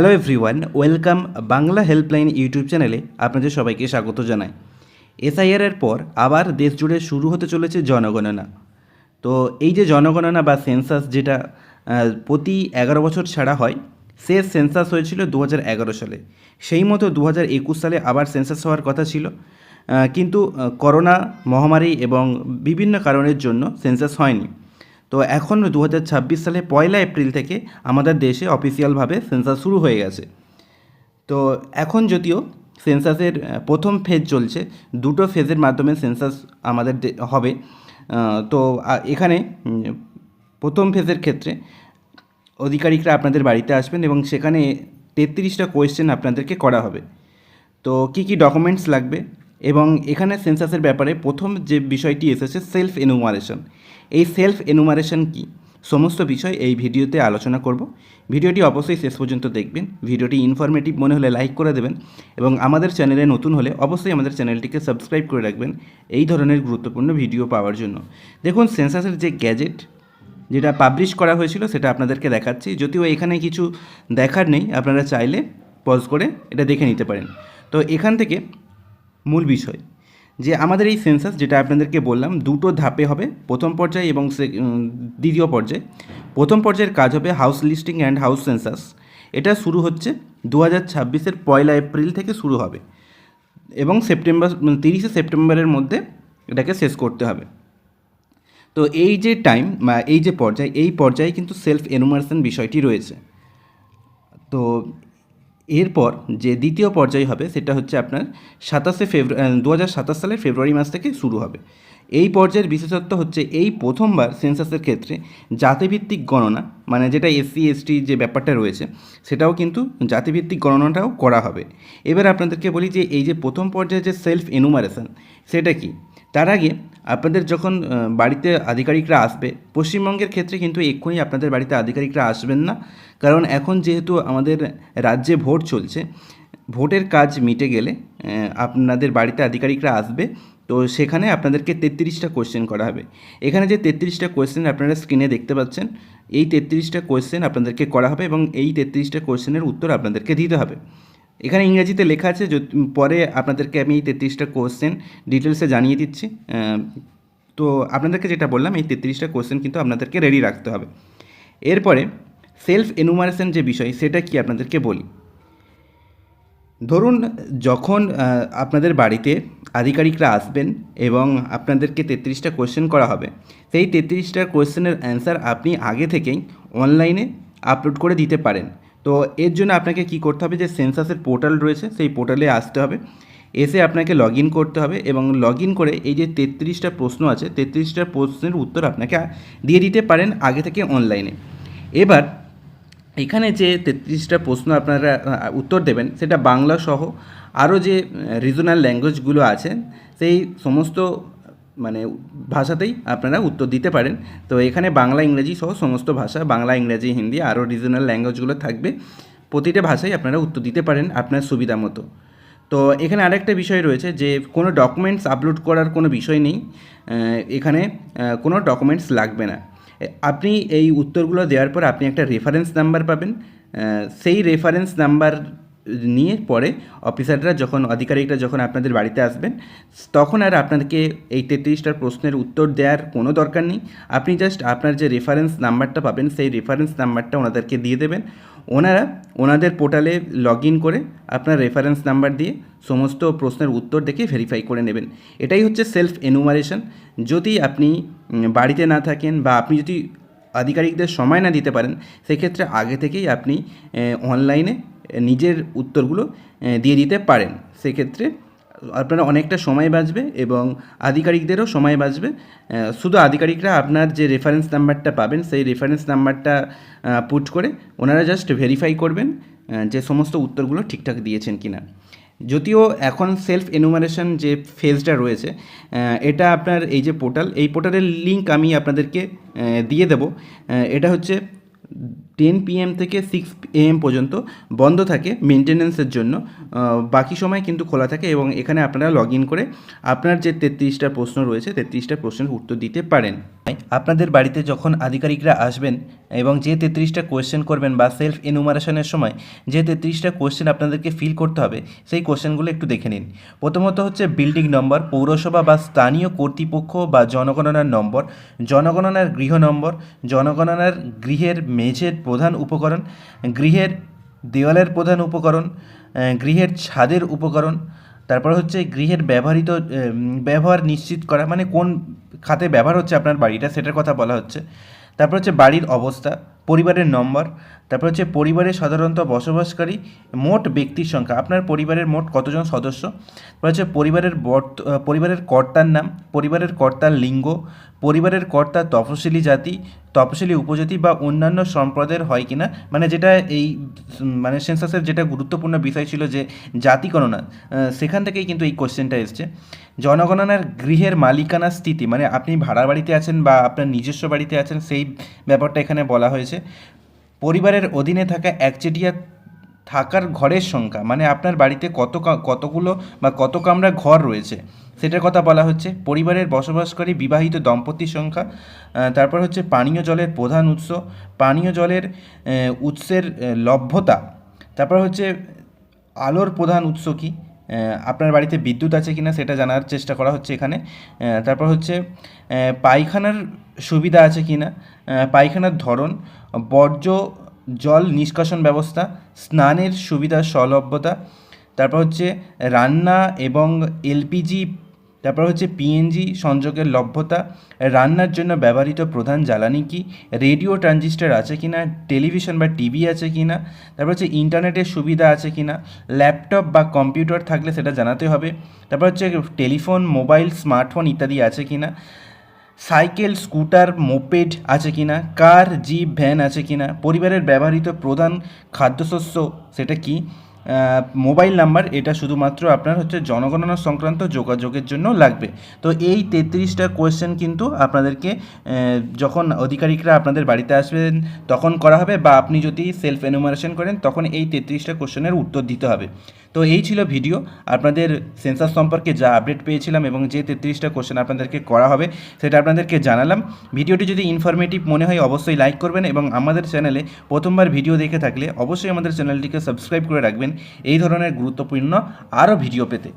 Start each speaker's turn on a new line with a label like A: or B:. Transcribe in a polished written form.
A: Hello everyone, welcome Bangla helpline YouTube চ্যানেলে আপনাদের সবাইকে স্বাগত জানাই। এসআইআর এর পর আবার দেশ জুড়ে শুরু হতে চলেছে জনগণনা। তো এই যে জনগণনা বা সেন্সাস যেটা প্রতি 11 বছর ছাড়া হয়, শেষ সেন্সাস হয়েছিল 2011 সালে। সেই মতো 2021 সালে আবার সেন্সাস হওয়ার কথা ছিল, কিন্তু করোনা মহামারী এবং বিভিন্ন কারণের জন্য সেন্সাস হয়নি। তো এখন 2026 সালে 1 এপ্রিল থেকে আমাদের দেশে অফিসিয়ালভাবে সেন্সাস শুরু হয়ে গেছে। তো এখন যদিও সেন্সাসের প্রথম ফেজ চলছে, দুটো ফেজের মাধ্যমে সেন্সাস আমাদের হবে। তো এখানে প্রথম ফেজের ক্ষেত্রে আধিকারিকরা আপনাদের বাড়িতে আসবেন এবং সেখানে 33টা কোয়েশ্চেন আপনাদেরকে করা হবে। তো কী কী ডকুমেন্টস লাগবে, এবং এখানে সেন্সাসের ব্যাপারে প্রথম যে বিষয়টি এসেছে সেলফ এনুমারেশন। এই সেলফ এনুমারেশন কী, সমস্ত বিষয় এই ভিডিওতে আলোচনা করব। ভিডিওটি অবশ্যই শেষ পর্যন্ত দেখবেন। ভিডিওটি ইনফরমেটিভ মনে হলে লাইক করে দেবেন, এবং আমাদের চ্যানেলে নতুন হলে অবশ্যই আমাদের চ্যানেলটিকে সাবস্ক্রাইব করে রাখবেন এই ধরনের গুরুত্বপূর্ণ ভিডিও পাওয়ার জন্য। দেখুন, সেন্সাসের যে গ্যাজেট যেটা পাবলিশ করা হয়েছিল সেটা আপনাদেরকে দেখাচ্ছি। যদিও এখানে কিছু দেখার নেই, আপনারা চাইলে পজ করে এটা দেখে নিতে পারেন। তো এখান থেকে মূল বিষয় যে আমাদের এই সেন্সাস, যেটা আপনাদেরকে বললাম দুটো ধাপে হবে, প্রথম পর্যায়ে এবং দ্বিতীয় পর্যায়ে। প্রথম পর্যায়ের কাজ হবে house listing and house census. এটা শুরু হচ্ছে 2026-এর 1 এপ্রিল থেকে শুরু হবে, এবং 30 সেপ্টেম্বরের মধ্যে এটাকে শেষ করতে হবে। তো এই যে টাইম বা এই যে পর্যায়, এই পর্যায়ে কিন্তু সেলফ এনুমারেশন বিষয়টি রয়েছে। তো এরপর যে দ্বিতীয় পর্যায় হবে সেটা হচ্ছে আপনার 2027 সালের ফেব্রুয়ারি মাস থেকে শুরু হবে। এই পর্যায়ের বিশেষত্ব হচ্ছে এই প্রথমবার সেন্সাসের ক্ষেত্রে জাতিভিত্তিক গণনা, মানে যেটা এসসি এসটি যে ব্যাপারটা রয়েছে সেটাও কিন্তু জাতিভিত্তিক গণনাটাও করা হবে। এবার আপনাদেরকে বলি যে এই যে প্রথম পর্যায়ে যে সেলফ এনুমারেশন সেটা কি। তার আগে আপনাদের যখন বাড়িতে আধিকারিকরা আসবে, পশ্চিমবঙ্গের ক্ষেত্রে কিন্তু এক্ষুনি আপনাদের বাড়িতে আধিকারিকরা আসবেন না, কারণ এখন যেহেতু আমাদের রাজ্যে ভোট চলছে, ভোটের কাজ মিটে গেলে আপনাদের বাড়িতে আধিকারিকরা আসবে। তো সেখানে আপনাদেরকে 33টা কোয়েশ্চেন করা হবে। এখানে যে 33টা কোয়েশ্চেন আপনারা স্ক্রিনে দেখতে পাচ্ছেন, এই 33টা কোয়েশ্চেন আপনাদেরকে করা হবে, এবং এই 33টা কোয়েশ্চেনের উত্তর আপনাদেরকে দিতে হবে। এখানে ইংরেজিতে লেখা আছে, পরে আপনাদেরকে আমি এই 33টা কোয়েশ্চেন ডিটেলসে জানিয়ে দিচ্ছি। তো আপনাদেরকে যেটা বললাম, এই 33টা কোয়েশ্চেন কিন্তু আপনাদেরকে রেডি রাখতে হবে। এরপরে সেলফ এনুমারেশন যে বিষয় সেটা কি আপনাদেরকে বলি। ধরুন, যখন আপনাদের বাড়িতে আধিকারিকরা আসবেন এবং আপনাদেরকে 33টা কোয়েশ্চেন করা হবে, সেই 33টা কোয়েশ্চেনের অ্যান্সার আপনি আগে থেকেই অনলাইনে আপলোড করে দিতে পারেন। তো এর জন্য আপনাকে কি করতে হবে, যে সেন্সাসের পোর্টাল রয়েছে সেই পোর্টালে আসতে হবে, এসে আপনাকে লগ ইন করতে হবে, এবং লগ ইন করে এই যে 33টা প্রশ্ন আছে 33টা প্রশ্নের উত্তর আপনাকে দিয়ে দিতে পারেন আগে থেকে অনলাইনে। এবার এখানে যে 33টা প্রশ্ন আপনারা উত্তর দেবেন সেটা বাংলা সহ আরও যে রিজনাল ল্যাঙ্গুয়েজগুলো আছে সেই সমস্ত মানে ভাষাতেই আপনারা উত্তর দিতে পারেন। তো এখানে বাংলা ইংরেজি সহ সমস্ত ভাষা, বাংলা ইংরেজি হিন্দি আরও রিজনাল ল্যাঙ্গুয়েজগুলো থাকবে, প্রতিটা ভাষায় আপনারা উত্তর দিতে পারেন আপনার সুবিধা মতো। তো এখানে আরেকটা বিষয় রয়েছে যে কোনো ডকুমেন্টস আপলোড করার কোনো বিষয় নেই, এখানে কোনো ডকুমেন্টস লাগবে না। আপনি এই উত্তরগুলো দেওয়ার পর আপনি একটা রেফারেন্স নাম্বার পাবেন, সেই রেফারেন্স নাম্বার নিয়ে পরে অফিসাররা যখন আধিকারিকরা যখন আপনাদের বাড়িতে আসবেন, তখন আর আপনাদেরকে এই 33টার প্রশ্নের উত্তর দেওয়ার কোনো দরকার নেই। আপনি জাস্ট আপনার যে রেফারেন্স নাম্বারটা পাবেন সেই রেফারেন্স নাম্বারটা ওনাদেরকে দিয়ে দেবেন। ওনারা ওনাদের পোর্টালে লগ ইন করে আপনার রেফারেন্স নাম্বার দিয়ে সমস্ত প্রশ্নের উত্তর দেখে ভেরিফাই করে নেবেন। এটাই হচ্ছে সেলফ এনুমারেশন। যদি আপনি বাড়িতে না থাকেন বা আপনি যদি আধিকারিকদের সময় না দিতে পারেন, সেক্ষেত্রে আগে থেকেই আপনি অনলাইনে নিজের উত্তরগুলো দিয়ে দিতে পারেন। সেক্ষেত্রে আপনার অনেকটা সময় বাঁচবে এবং আধিকারিকদেরও সময় বাঁচবে। শুধু আধিকারিকরা আপনার যে রেফারেন্স নাম্বারটা পাবেন সেই রেফারেন্স নাম্বারটা পুট করে ওনারা জাস্ট ভেরিফাই করবেন যে সমস্ত উত্তরগুলো ঠিকঠাক দিয়েছেন কিনা। যদিও এখন সেলফ এনুমারেশন যে ফেজটা রয়েছে, এটা আপনার এই যে পোর্টাল, এই পোর্টালের লিঙ্ক আমি আপনাদেরকে দিয়ে দেব। এটা হচ্ছে 10 PM থেকে 6 AM পর্যন্ত বন্ধ থাকে মেনটেন্যান্সের জন্য, বাকি সময় কিন্তু খোলা থাকে, এবং এখানে আপনারা লগ ইন করে আপনার যে 33টা প্রশ্ন রয়েছে 33টা প্রশ্নের উত্তর দিতে পারেন। আপনাদের বাড়িতে যখন আধিকারিকরা আসবেন এবং যে 33টা কোয়েশ্চেন করবেন বা সেলফ এনুমারেশনের সময় যে 33টা কোয়েশ্চেন আপনাদেরকে ফিল করতে হবে সেই কোয়েশ্চেনগুলো একটু দেখে নিন। প্রথমত হচ্ছে বিল্ডিং নম্বর, পৌরসভা বা স্থানীয় কর্তৃপক্ষ বা জনগণনার নম্বর, জনগণনার গৃহ নম্বর, জনগণনার গৃহের মেঝের প্রধান উপকরণ, গৃহের দেওয়ালের প্রধান উপকরণ, গৃহের ছাদের উপকরণ, তারপর হচ্ছে গৃহের ব্যবহার নিশ্চিত করা, মানে কোন খাতে ব্যবহার হচ্ছে আপনার বাড়িটা সেটার কথা বলা হচ্ছে। তারপর হচ্ছে বাড়ির অবস্থা, পরিবারের নম্বর, তারপর হচ্ছে পরিবারে সাধারণত বসবাসকারী মোট ব্যক্তির সংখ্যা, আপনার পরিবারের মোট কতজন সদস্য। তারপর হচ্ছে পরিবারের কর্তার নাম, পরিবারের কর্তার লিঙ্গ, পরিবারের কর্তা তফসিলি জাতি, তফসিলি উপজাতি বা অন্যান্য সম্প্রদায়ের হয় কিনা, মানে যেটা এই মানে সেন্সাসের যেটা গুরুত্বপূর্ণ বিষয় ছিল যে জাতি গণনা, সেখান থেকেই কিন্তু এই কোশ্চেনটা এসছে। জনগণনার গৃহের মালিকানা স্থিতি, মানে আপনি ভাড়া বাড়িতে আছেন বা আপনার নিজস্ব বাড়িতে আছেন সেই ব্যাপারটা এখানে বলা হয়েছে। পরিবারের অধীনে থাকা একচেটিয়া থাকার ঘরের সংখ্যা, মানে আপনার বাড়িতে কতগুলো বা কত কামরা ঘর রয়েছে সেটার কথা বলা হচ্ছে। পরিবারের বসবাসকারী বিবাহিত দম্পতির সংখ্যা, তারপর হচ্ছে পানীয় জলের প্রধান উৎস, পানীয় জলের উৎসের লভ্যতা, তারপর হচ্ছে আলোর প্রধান উৎস কী, আপনার বাড়িতে বিদ্যুৎ আছে কিনা সেটা জানার চেষ্টা করা হচ্ছে এখানে। তারপর হচ্ছে পায়খানার সুবিধা আছে কিনা, পায়খানার ধরন, বর্জ্য জল নিষ্কাশন ব্যবস্থা, স্নানের সুবিধা সলভ্যতা, তারপর হচ্ছে রান্না এবং এলপিজি, তারপর হচ্ছে পিএনজি সংযোগের লভ্যতা, রান্নার জন্য ব্যবহৃত প্রধান জ্বালানি কী, রেডিও ট্রানজিস্টার আছে কি না, টেলিভিশন বা টিভি আছে কি না, তারপর হচ্ছে ইন্টারনেটের সুবিধা আছে কি না, ল্যাপটপ বা কম্পিউটার থাকলে সেটা জানাতে হবে, তারপর হচ্ছে টেলিফোন, মোবাইল, স্মার্টফোন ইত্যাদি আছে কি না, সাইকেল, স্কুটার, মোপেড আছে কি না, কার, জিপ, ভ্যান আছে কি না, পরিবারের ব্যবহৃত প্রধান খাদ্যশস্য সেটা কি, মোবাইল নাম্বার, এটা শুধুমাত্র আপনার হচ্ছে জনগণনা সংক্রান্ত যোগাযোগের জন্য লাগবে। তো এই 33টা কোয়েশ্চেন কিন্তু আপনাদেরকে যখন আধিকারিকরা আপনাদের বাড়িতে আসবেন তখন করা হবে, বা আপনি যদি সেলফ এনুমারেশন করেন তখন এই 33টা কোয়েশ্চেনের উত্তর দিতে হবে। তো এই ছিল ভিডিও, আপনাদের সেন্সাস সম্পর্কে যা আপডেট পেয়েছিলাম এবং যে 33টা কোশ্চেন আপনাদেরকে করা হবে সেটা আপনাদেরকে জানালাম। ভিডিওটি যদি ইনফরমেটিভ মনে হয় অবশ্যই লাইক করবেন এবং আমাদের চ্যানেলে প্রথমবার ভিডিও দেখে থাকলে অবশ্যই আমাদের চ্যানেলটিকে সাবস্ক্রাইব করে রাখবেন এই ধরনের গুরুত্বপূর্ণ আরও ভিডিও পেতে।